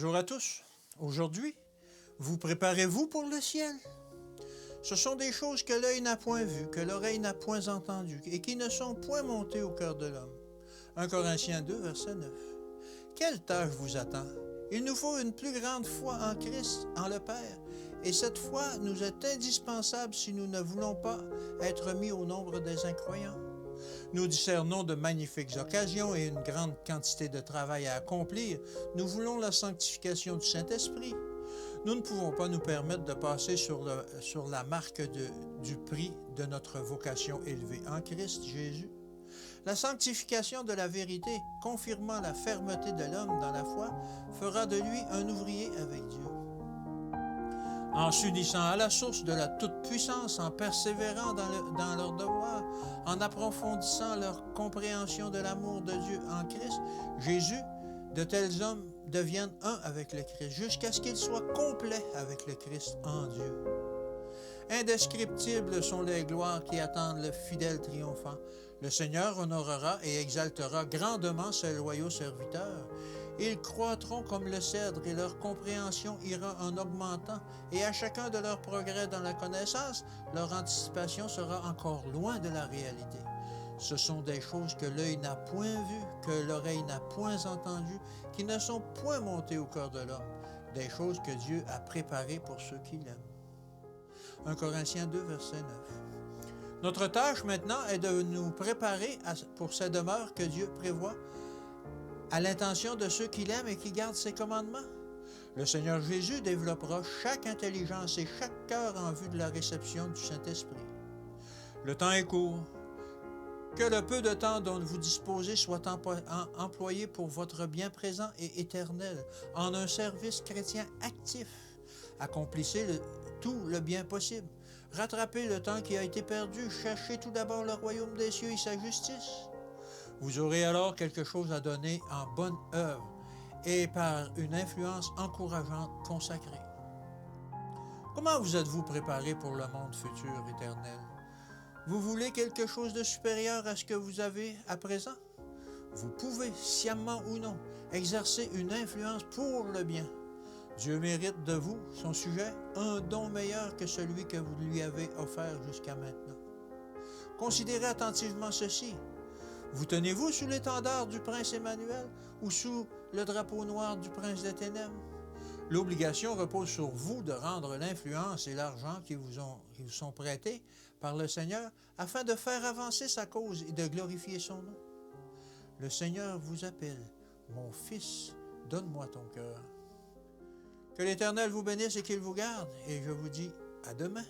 Bonjour à tous. Aujourd'hui, vous préparez-vous pour le ciel? Ce sont des choses que l'œil n'a point vues, que l'oreille n'a point entendues et qui ne sont point montées au cœur de l'homme. 1 Corinthiens 2, verset 9. Quelle tâche vous attend? Il nous faut une plus grande foi en Christ, en le Père, et cette foi nous est indispensable si nous ne voulons pas être mis au nombre des incroyants. Nous discernons de magnifiques occasions et une grande quantité de travail à accomplir. Nous voulons la sanctification du Saint-Esprit. Nous ne pouvons pas nous permettre de passer sur la marque du prix de notre vocation élevée en Christ Jésus. La sanctification de la vérité, confirmant la fermeté de l'homme dans la foi, fera de lui un ouvrier avec Dieu. En s'unissant à la source de la toute-puissance, en persévérant dans leur devoir, en approfondissant leur compréhension de l'amour de Dieu en Christ, Jésus, de tels hommes deviennent un avec le Christ, jusqu'à ce qu'ils soient complets avec le Christ en Dieu. Indescriptibles sont les gloires qui attendent le fidèle triomphant. Le Seigneur honorera et exaltera grandement ses loyaux serviteurs. Ils croîtront comme le cèdre et leur compréhension ira en augmentant, et à chacun de leurs progrès dans la connaissance, leur anticipation sera encore loin de la réalité. Ce sont des choses que l'œil n'a point vues, que l'oreille n'a point entendues, qui ne sont point montées au cœur de l'homme, des choses que Dieu a préparées pour ceux qui l'aiment. 1 Corinthiens 2, verset 9. Notre tâche maintenant est de nous préparer pour ces demeures que Dieu prévoit à l'intention de ceux qui l'aiment et qui gardent ses commandements. Le Seigneur Jésus développera chaque intelligence et chaque cœur en vue de la réception du Saint-Esprit. Le temps est court. Que le peu de temps dont vous disposez soit employé pour votre bien présent et éternel, en un service chrétien actif. Accomplissez tout le bien possible. Rattrapez le temps qui a été perdu. Cherchez tout d'abord le royaume des cieux et sa justice. Vous aurez alors quelque chose à donner en bonne œuvre et par une influence encourageante consacrée. Comment vous êtes-vous préparé pour le monde futur éternel? Vous voulez quelque chose de supérieur à ce que vous avez à présent? Vous pouvez, sciemment ou non, exercer une influence pour le bien. Dieu mérite de vous, son sujet, un don meilleur que celui que vous lui avez offert jusqu'à maintenant. Considérez attentivement ceci. Vous tenez-vous sous l'étendard du prince Emmanuel ou sous le drapeau noir du prince des ténèbres? L'obligation repose sur vous de rendre l'influence et l'argent qui vous sont prêtés par le Seigneur afin de faire avancer sa cause et de glorifier son nom. Le Seigneur vous appelle. Mon fils, donne-moi ton cœur. Que l'Éternel vous bénisse et qu'il vous garde, et je vous dis à demain.